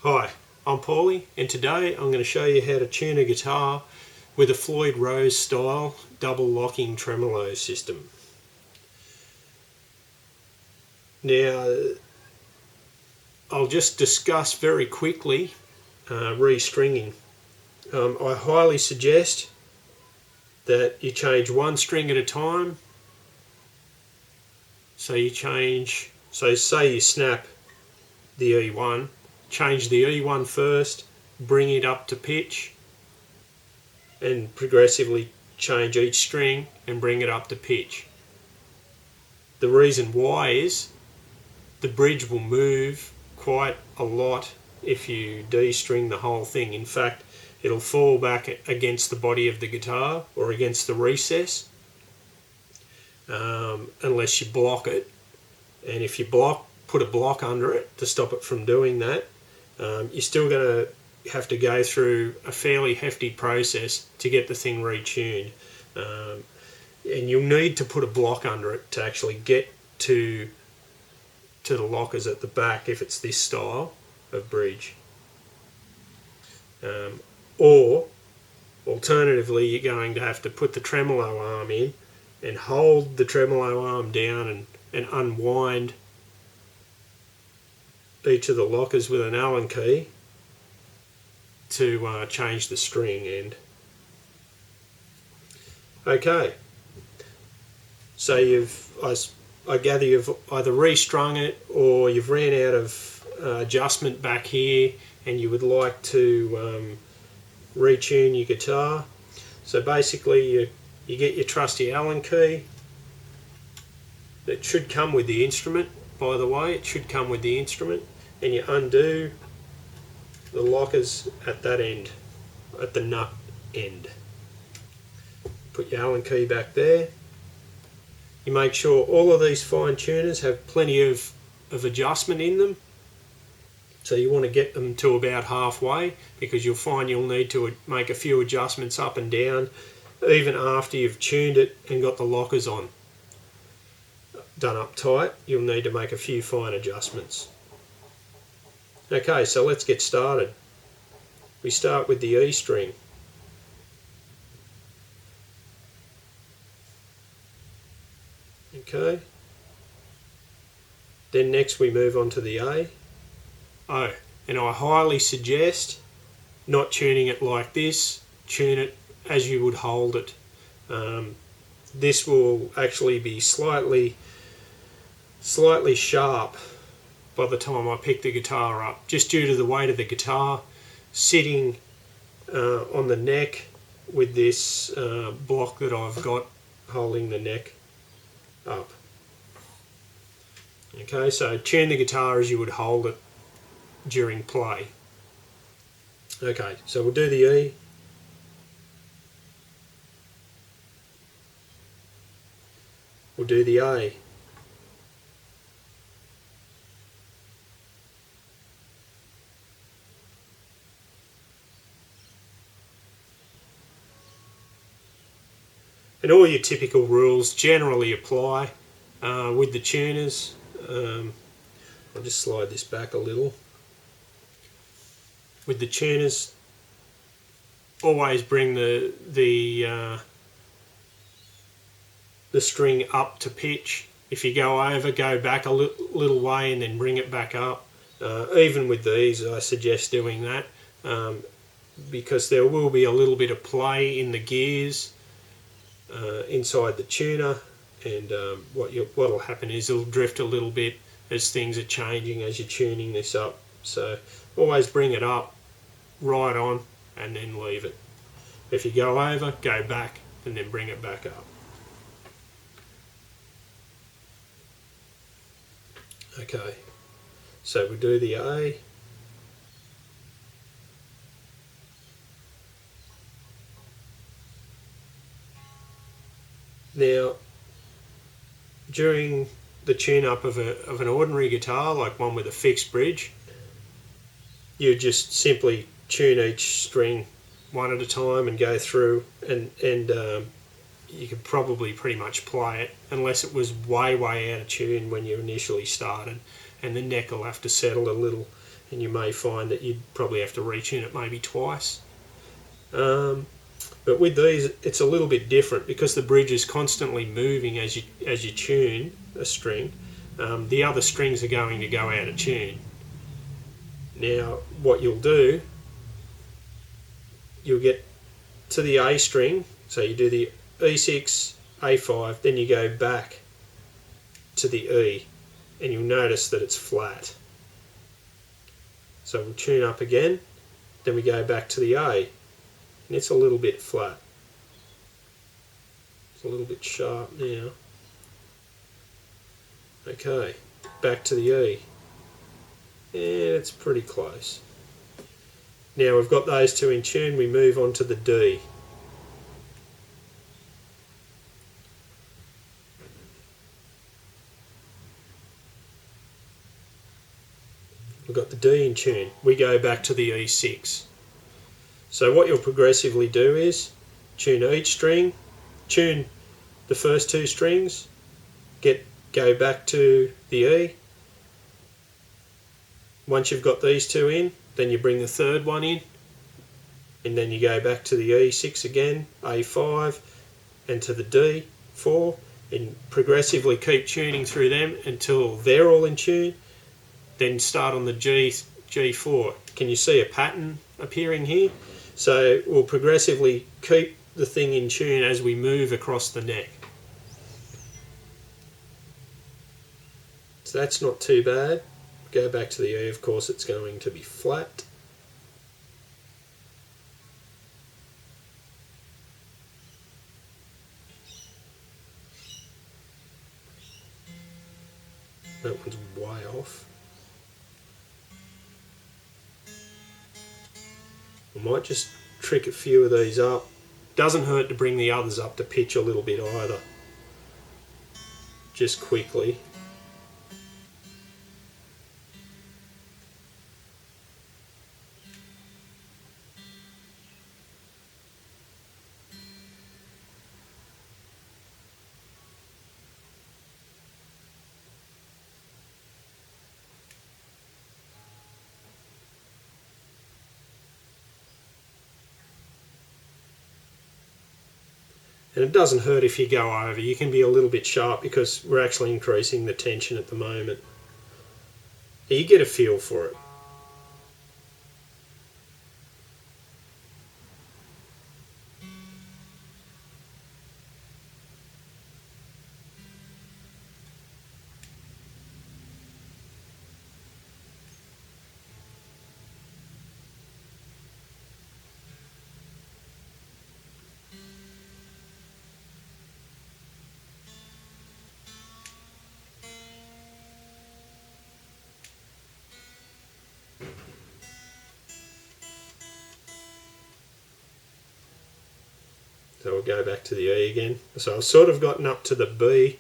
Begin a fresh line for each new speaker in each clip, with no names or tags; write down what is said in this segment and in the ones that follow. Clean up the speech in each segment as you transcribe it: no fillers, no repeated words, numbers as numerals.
Hi, I'm Paulie, and today I'm going to show you how to tune a guitar with a Floyd Rose style double locking tremolo system. Now, I'll just discuss very quickly restringing. I highly suggest that you change one string at a time. So say you snap the E1, change the E1 first, bring it up to pitch, and progressively change each string and bring it up to pitch. The reason why is the bridge will move quite a lot if you de-string the whole thing. In fact, it'll fall back against the body of the guitar or against the recess unless you block it. And if you put a block under it to stop it from doing that, you're still going to have to go through a fairly hefty process to get the thing retuned. And you'll need to put a block under it to actually get to the lockers at the back if it's this style of bridge. Or alternatively, you're going to have to put the tremolo arm in and hold the tremolo arm down and unwind each of the lockers with an Allen key to change the string end. Okay, so I gather you've either restrung it or you've ran out of adjustment back here and you would like to retune your guitar. So basically you get your trusty Allen key. It should come with the instrument, by the way, it should come with the instrument, and you undo the lockers at that end, at the nut end. Put your Allen key back there. You make sure all of these fine tuners have plenty of adjustment in them. So you want to get them to about halfway, because you'll find you'll need to make a few adjustments up and down even after you've tuned it and got the lockers on. Done up tight, you'll need to make a few fine adjustments. Okay, so let's get started. We start with the E string. Okay. Then next we move on to the A. Oh, and I highly suggest not tuning it like this. Tune it as you would hold it. This will actually be slightly sharp by the time I pick the guitar up, just due to the weight of the guitar sitting on the neck with this block that I've got holding the neck up. Okay, so tune the guitar as you would hold it during play. Okay, so we'll do the E. We'll do the A. And all your typical rules generally apply with the tuners. I'll just slide this back a little. With the tuners, always bring the string up to pitch. If you go over, go back a little way and then bring it back up. Even with these, I suggest doing that because there will be a little bit of play in the gears inside the tuner, and what'll happen is it'll drift a little bit as things are changing as you're tuning this up. So always bring it up, right on, and then leave it. If you go over, go back and then bring it back up. Okay, so we do the A. Now, during the tune-up of an ordinary guitar, like one with a fixed bridge, you just simply tune each string one at a time and go through, and you could probably pretty much play it, unless it was way out of tune when you initially started, and the neck will have to settle a little and you may find that you'd probably have to retune it maybe twice. But with these, it's a little bit different because the bridge is constantly moving as you tune a string. The other strings are going to go out of tune. Now, what you'll do, you'll get to the A string, so you do the E6, A5, then you go back to the E, and you'll notice that it's flat. So we'll tune up again, then we go back to the A, and it's a little bit flat. It's a little bit sharp now. Okay, back to the E. And it's pretty close. Now we've got those two in tune, we move on to the D. We've got the D in tune. We go back to the E6. So what you'll progressively do is tune each string, tune the first two strings, go back to the E. Once you've got these two in, then you bring the third one in, and then you go back to the E6 again, A5, and to the D4, and progressively keep tuning through them until they're all in tune. Then start on the G4. Can you see a pattern appearing here? So we'll progressively keep the thing in tune as we move across the neck. So that's not too bad. Go back to the E, of course it's going to be flat. That one's way off. I might just trick a few of these up. Doesn't hurt to bring the others up to pitch a little bit either. Just quickly. And it doesn't hurt if you go over. You can be a little bit sharp because we're actually increasing the tension at the moment. You get a feel for it. So we'll go back to the E again. So I've sort of gotten up to the B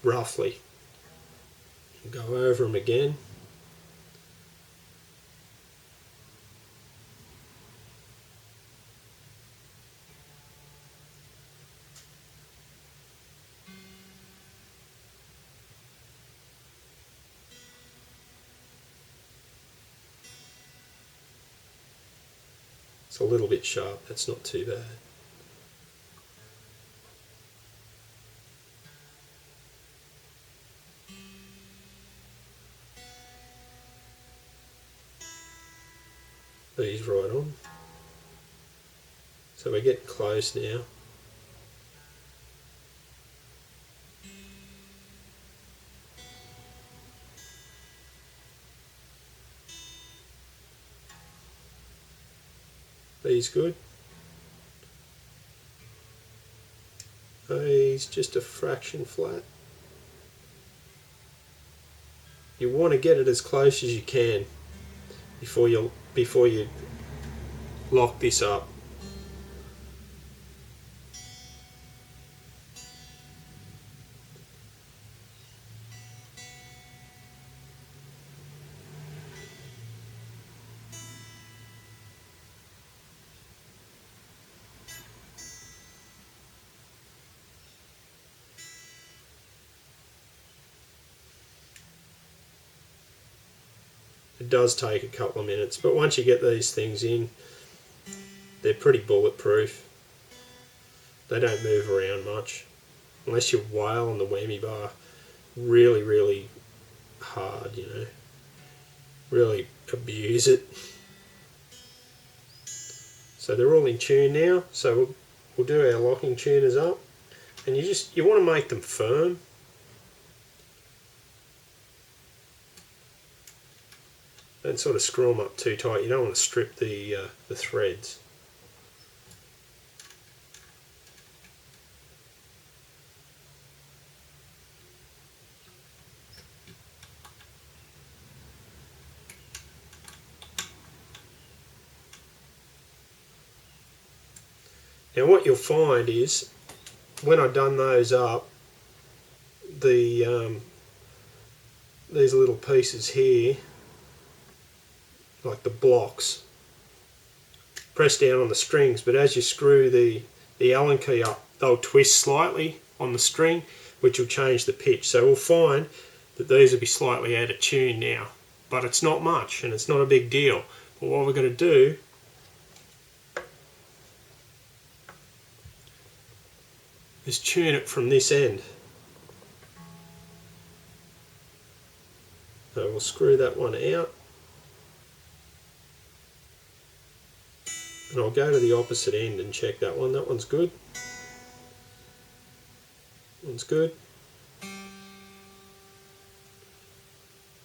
roughly. Go over them again. It's a little bit sharp, that's not too bad. These right on. So we're getting close now. B's good. A's just a fraction flat. You want to get it as close as you can before you lock this up. It does take a couple of minutes, but once you get these things in, they're pretty bulletproof. They don't move around much, unless you wail on the whammy bar really, really hard, you know. Really abuse it. So they're all in tune now, so we'll do our locking tuners up. And you want to make them firm. Don't sort of screw them up too tight. You don't want to strip the threads. Now what you'll find is, when I've done those up, these little pieces here, like the blocks, press down on the strings, but as you screw the Allen key up, they'll twist slightly on the string, which will change the pitch. So we'll find that these will be slightly out of tune now, but it's not much and it's not a big deal. But what we're going to do is tune it from this end. So we'll screw that one out, and I'll go to the opposite end and check that one. That one's good. One's good.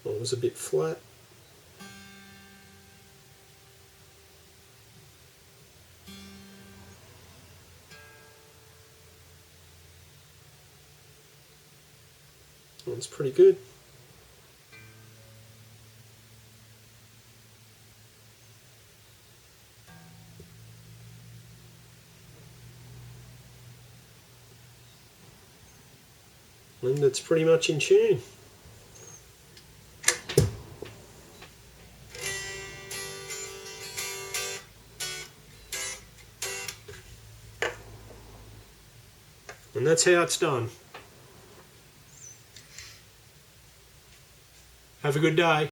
One was a bit flat. One's pretty good. And it's pretty much in tune. And that's how it's done. Have a good day.